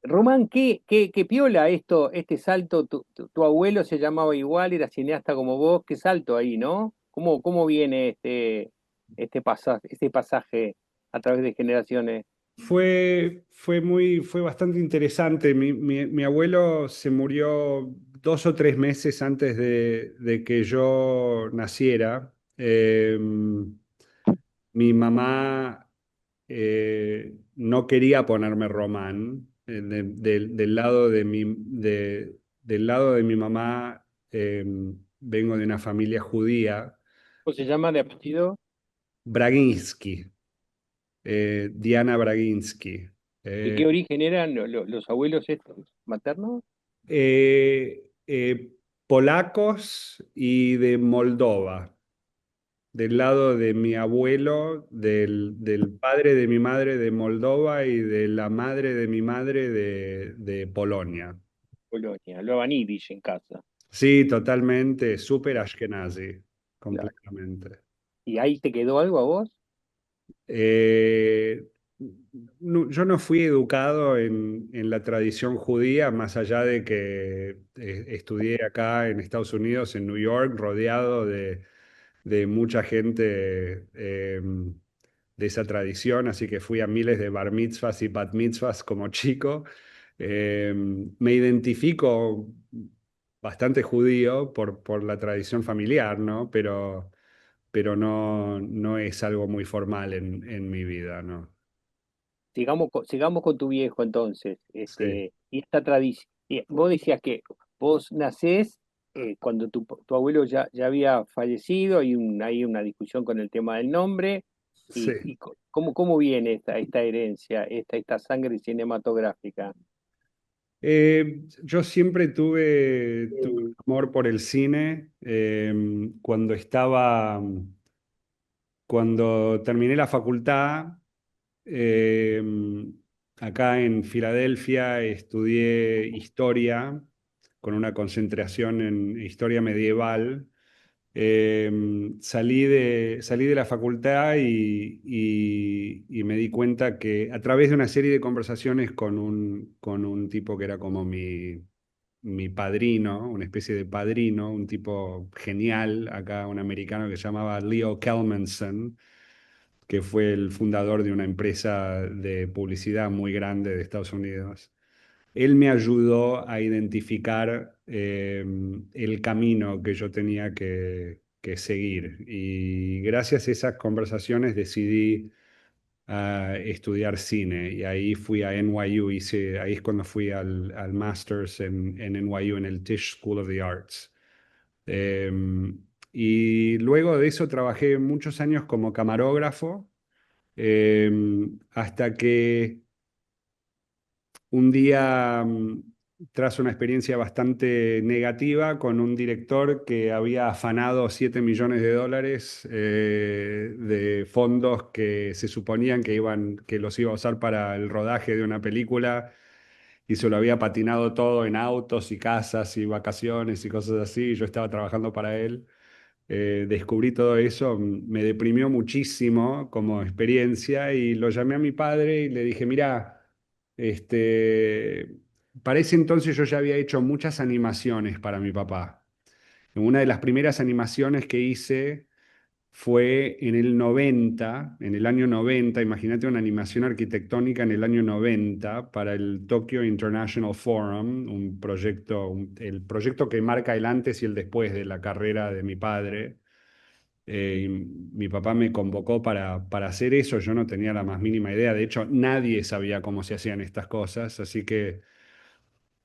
Román, qué piola esto, este salto, tu abuelo se llamaba igual, era cineasta como vos, qué salto ahí, ¿no? ¿Cómo viene este pasaje a través de generaciones? Fue bastante interesante. Mi abuelo se murió 2 o 3 meses antes de que yo naciera. Mi mamá no quería ponerme Román. Del lado del lado de mi mamá, vengo de una familia judía, ¿Cómo se llama de apellido? Braginsky, Diana Braginsky. ¿De Eh, qué origen eran los abuelos estos maternos? Polacos y de Moldova, del lado de mi abuelo, del padre de mi madre de Moldova y de la madre de mi madre de Polonia. Polonia, hablaban yiddish en casa. Sí, totalmente, súper Claro, ashkenazi, claro. completamente. ¿Y ahí te quedó algo a vos? Eh, yo no fui educado en la tradición judía, más allá de que estudié acá en Estados Unidos, en New York, rodeado de mucha gente de esa tradición, así que fui a miles de bar mitzvahs y bat mitzvahs como chico. Me identifico bastante judío por la tradición familiar, ¿no? Pero no es algo muy formal en mi vida, ¿no? Sigamos con tu viejo entonces. Sí, Y esta tradición, vos decías que vos nacés cuando tu abuelo ya había fallecido, hay una discusión con el tema del nombre, sí. cómo viene esta herencia, esta sangre cinematográfica. Yo siempre tuve amor por el cine. Cuando terminé la facultad, eh, acá en Filadelfia estudié historia con una concentración en historia medieval. Salí de la facultad y me di cuenta que a través de una serie de conversaciones con un tipo que era como mi padrino, una especie de padrino, un tipo genial, acá un americano que se llamaba Leo Kelmanson, que fue el fundador de una empresa de publicidad muy grande de Estados Unidos. Él me ayudó a identificar el camino que yo tenía que seguir y gracias a esas conversaciones decidí estudiar cine y ahí fui a NYU, ahí es cuando fui al Masters en NYU, en el Tisch School of the Arts. Y luego de eso trabajé muchos años como camarógrafo, hasta que un día, tras una experiencia bastante negativa con un director que había afanado 7 millones de dólares de fondos que se suponían que los iba a usar para el rodaje de una película y se lo había patinado todo en autos y casas y vacaciones y cosas así. Y yo estaba trabajando para él. Descubrí todo eso, me deprimió muchísimo como experiencia y lo llamé a mi padre y le dije, mira, este, para ese entonces yo ya había hecho muchas animaciones para mi papá. Una de las primeras animaciones que hice fue en el año 90. Imagínate una animación arquitectónica en el año 90 para el Tokyo International Forum, un proyecto, el proyecto que marca el antes y el después de la carrera de mi padre. Y mi papá me convocó para hacer eso, yo no tenía la más mínima idea, de hecho nadie sabía cómo se hacían estas cosas, así que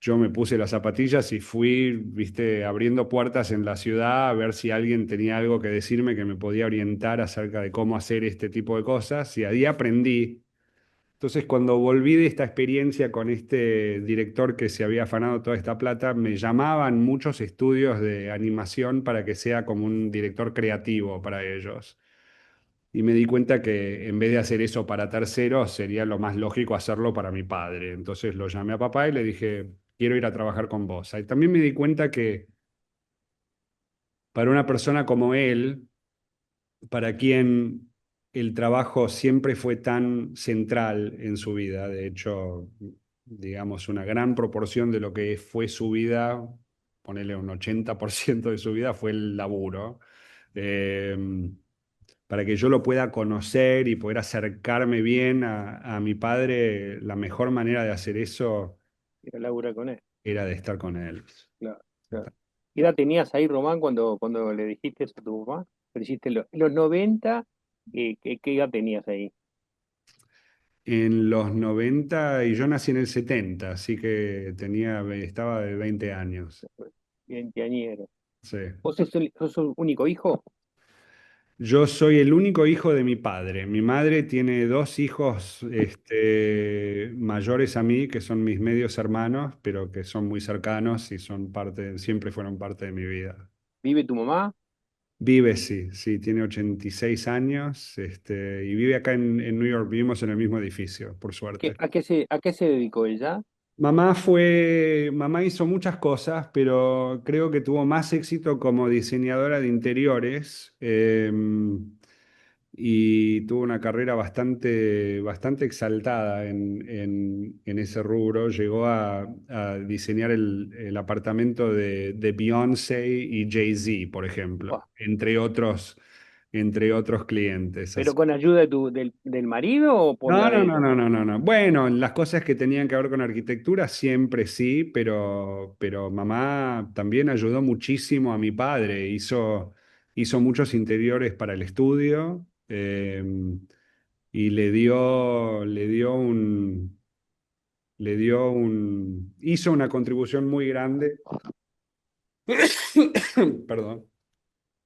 yo me puse las zapatillas y fui, viste, abriendo puertas en la ciudad a ver si alguien tenía algo que decirme que me podía orientar acerca de cómo hacer este tipo de cosas y ahí aprendí. Entonces, cuando volví de esta experiencia con este director que se había afanado toda esta plata, me llamaban muchos estudios de animación para que sea como un director creativo para ellos. Y me di cuenta que en vez de hacer eso para terceros, sería lo más lógico hacerlo para mi padre. Entonces lo llamé a papá y le dije, quiero ir a trabajar con vos. Y también me di cuenta que para una persona como él, para quien el trabajo siempre fue tan central en su vida. De hecho, digamos, una gran proporción de lo que fue su vida, ponerle un 80% de su vida, fue el laburo. Eh, para que yo lo pueda conocer y poder acercarme bien a mi padre, la mejor manera de hacer eso Era Laura con él. era de estar con él. Claro, claro. ¿Qué edad tenías ahí, Román, cuando le dijiste eso a tu papá? ¿Lo hiciste en los 90? ¿Qué edad tenías ahí? En los 90 y yo nací en el 70, así que estaba de 20 años. Veinteañero. Sí. ¿Vos sos el único hijo? Yo soy el único hijo de mi padre. Mi madre tiene dos hijos, mayores a mí, que son mis medios hermanos, pero que son muy cercanos y siempre fueron parte de mi vida. ¿Vive tu mamá? Vive, sí, sí, tiene 86 años, y vive acá en New York. Vivimos en el mismo edificio, por suerte. ¿A qué se dedicó ella? Mamá hizo muchas cosas, pero creo que tuvo más éxito como diseñadora de interiores, y tuvo una carrera bastante exaltada en ese rubro. Llegó a diseñar el apartamento de Beyoncé y Jay-Z, por ejemplo, Buah, entre otros clientes. ¿pero con ayuda del marido o por No, la no, de no, ella? no, no, no, no. Bueno, las cosas que tenían que ver con arquitectura siempre sí, pero mamá también ayudó muchísimo a mi padre. Hizo muchos interiores para el estudio, y hizo una contribución muy grande. Perdón.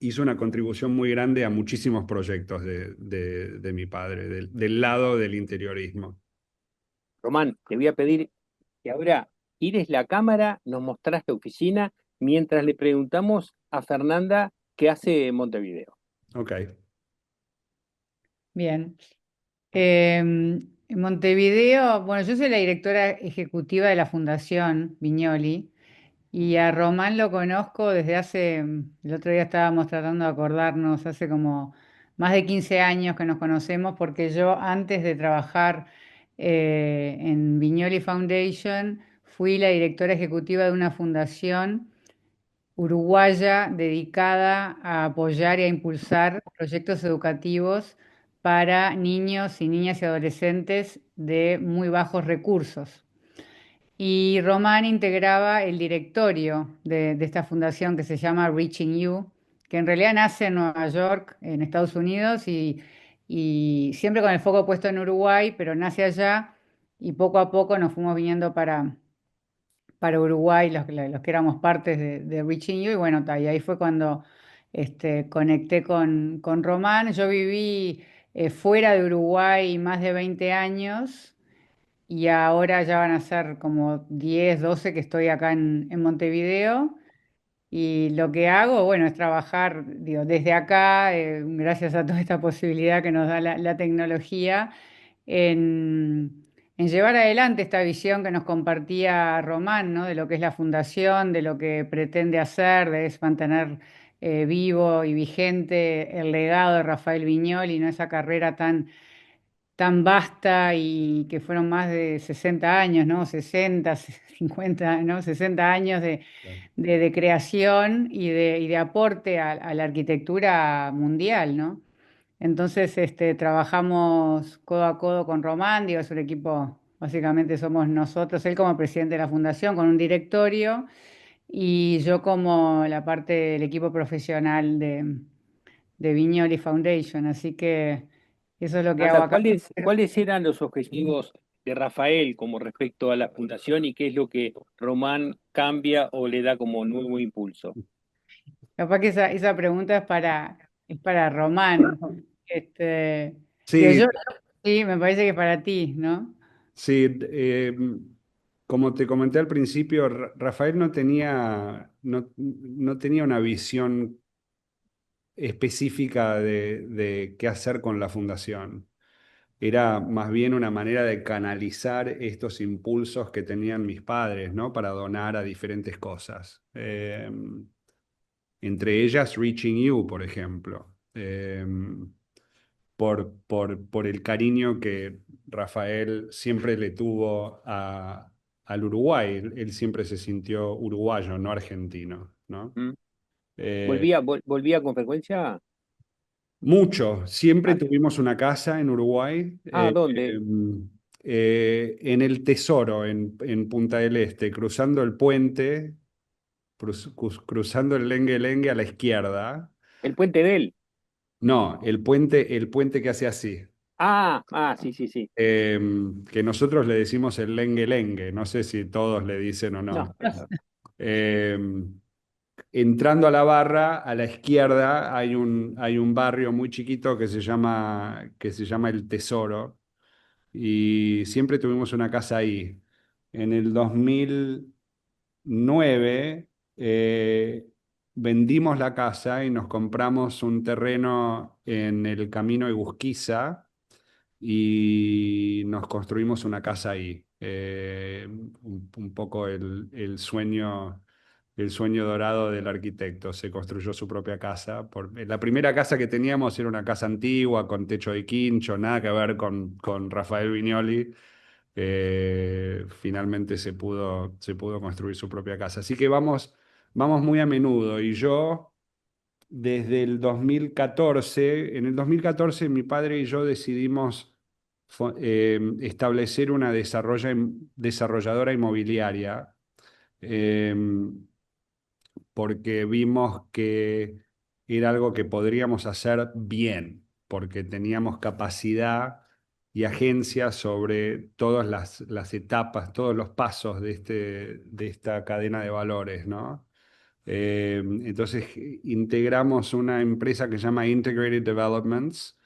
Hizo una contribución muy grande a muchísimos proyectos de mi padre, del lado del interiorismo. Román, te voy a pedir que ahora gires la cámara, nos mostrás la oficina, mientras le preguntamos a Fernanda qué hace en Montevideo. Ok. Bien. En Montevideo, bueno, yo soy la directora ejecutiva de la Fundación Viñoli y a Román lo conozco desde el otro día estábamos tratando de acordarnos, hace como más de 15 años que nos conocemos porque yo antes de trabajar en Viñoli Foundation fui la directora ejecutiva de una fundación uruguaya dedicada a apoyar y a impulsar proyectos educativos para niños y niñas y adolescentes de muy bajos recursos. Y Román integraba el directorio de esta fundación que se llama Reaching You, que en realidad nace en Nueva York, en Estados Unidos, y siempre con el foco puesto en Uruguay, pero nace allá y poco a poco nos fuimos viniendo para Uruguay, los que éramos partes de Reaching You, y bueno, y ahí fue cuando conecté con Román. Yo viví fuera de Uruguay más de 20 años y ahora ya van a ser como 10 12 que estoy acá en Montevideo. Y lo que hago, bueno, es trabajar, digo, desde acá, gracias a toda esta posibilidad que nos da la tecnología, en llevar adelante esta visión que nos compartía Román, ¿no? De lo que es la fundación, de lo que pretende hacer, de es mantener vivo y vigente el legado de Rafael Viñoly, ¿no? Esa carrera tan vasta y que fueron más de 60 años, ¿no? 60, 50, ¿no? 60 años de creación y de aporte a la arquitectura mundial, ¿no? Entonces, trabajamos codo a codo con Román, digo, es un equipo, básicamente somos nosotros, él como presidente de la fundación, con un directorio, y yo como la parte del equipo profesional de Viñoli Foundation, así que eso es lo que hago Nanda, acá. ¿cuáles eran los objetivos de Rafael como respecto a la fundación y qué es lo que Román cambia o le da como nuevo impulso? Capaz que esa pregunta es para Román. Digo, Sí, sí, me parece que es para ti, ¿no? sí, como te comenté al principio, Rafael no tenía una visión específica de qué hacer con la fundación. Era más bien una manera de canalizar estos impulsos que tenían mis padres, ¿no? Para donar a diferentes cosas. Entre ellas Reaching You, por ejemplo. por el cariño que Rafael siempre le tuvo al Uruguay. Él siempre se sintió uruguayo, no argentino, ¿no? ¿Mm? Eh, ¿Volvía con frecuencia? Mucho, siempre Ah, tuvimos una casa en Uruguay, ¿dónde? en el Tesoro, en Punta del Este, cruzando el puente, cruzando el Lengue Lengue a la izquierda. El Puente de él. No, el puente que hace así, Sí, sí, sí. que nosotros le decimos el Lengue Lengue, no sé si todos le dicen o No, no. Eh, Entrando a la barra, a la izquierda hay un barrio muy chiquito que se llama El Tesoro y siempre tuvimos una casa ahí. En el 2009 vendimos la casa y nos compramos un terreno en el Camino Egusquiza y nos construimos una casa ahí. Un poco el sueño dorado del arquitecto. Se construyó su propia casa. La primera casa que teníamos era una casa antigua con techo de quincho, nada que ver con Rafael Viñoli. Finalmente se pudo construir su propia casa. Así que vamos muy a menudo. Y yo desde el 2014. En el 2014 mi padre y yo decidimos establecer una desarrolladora inmobiliaria, eh, porque vimos que era algo que podríamos hacer bien, porque teníamos capacidad y agencia sobre todas las etapas, todos los pasos de esta cadena de valores, ¿no? Entonces integramos una empresa que se llama Integrated Developments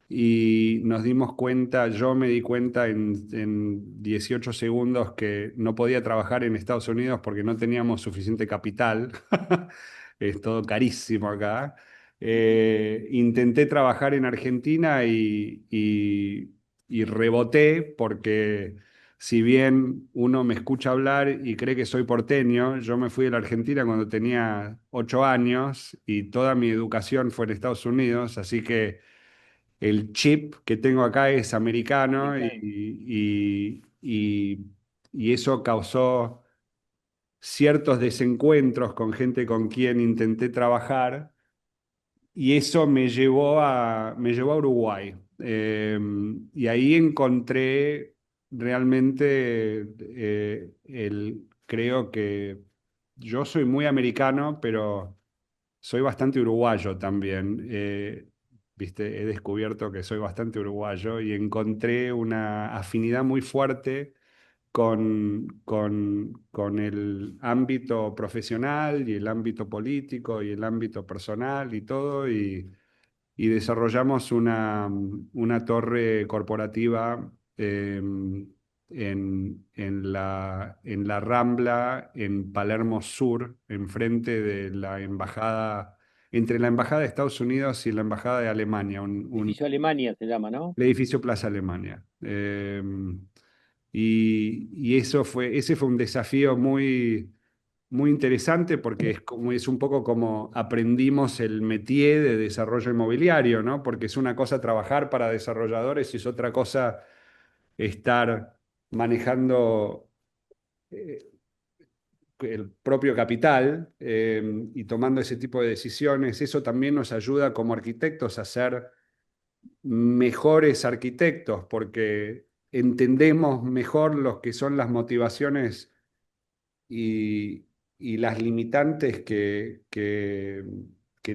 y nos dimos cuenta, yo me di cuenta en 18 segundos que no podía trabajar en Estados Unidos porque no teníamos suficiente capital. Es todo carísimo acá. Intenté trabajar en Argentina y reboté porque si bien uno me escucha hablar y cree que soy porteño, yo me fui de la Argentina cuando tenía 8 años y toda mi educación fue en Estados Unidos, así que el chip que tengo acá es americano Americano. y eso causó ciertos desencuentros con gente con quien intenté trabajar y eso me llevó a Uruguay. Y ahí encontré realmente creo que yo soy muy americano, pero soy bastante uruguayo también. Viste, he descubierto que soy bastante uruguayo y encontré una afinidad muy fuerte con el ámbito profesional y el ámbito político y el ámbito personal y todo, y desarrollamos una torre corporativa en la Rambla, en Palermo Sur, enfrente de la embajada, entre la embajada de Estados Unidos y la embajada de Alemania, Edificio Alemania se llama, ¿no? el edificio Plaza Alemania. Y ese fue un desafío muy interesante porque es un poco como aprendimos el métier de desarrollo inmobiliario, ¿no? Porque es una cosa trabajar para desarrolladores y es otra cosa estar manejando eh, el propio capital y tomando ese tipo de decisiones. Eso también nos ayuda como arquitectos a ser mejores arquitectos porque entendemos mejor lo que son las motivaciones y las limitantes que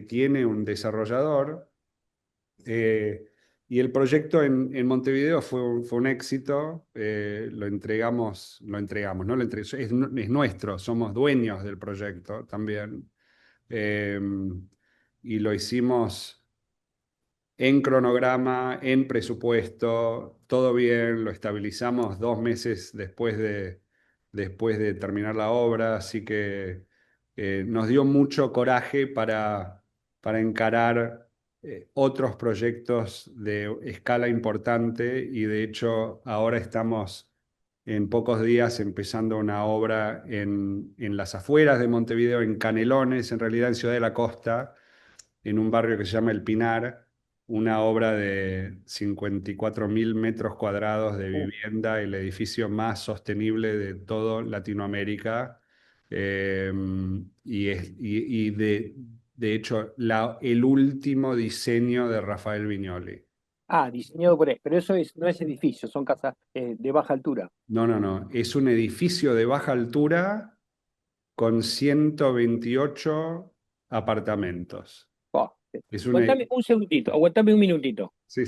tiene un desarrollador. Eh, y el proyecto en Montevideo fue un éxito, lo entregamos, ¿no? Es nuestro, somos dueños del proyecto también. Eh, y lo hicimos en cronograma, en presupuesto, todo bien, lo estabilizamos 2 meses después de terminar la obra, así que nos dio mucho coraje para encarar otros proyectos de escala importante y de hecho ahora estamos en pocos días empezando una obra en las afueras de Montevideo, en Canelones, en realidad en Ciudad de la Costa, en un barrio que se llama El Pinar una obra de 54.000 metros cuadrados de Uh, vivienda, el edificio más sostenible de toda Latinoamérica. Eh, de hecho, el último diseño de Rafael Viñoli. diseñado por él, pero eso no es edificio, son casas de baja altura. No, no, no. Es un edificio de baja altura con 128 apartamentos. Oh, Es un, aguantame un segundito, aguantame un minutito. sí,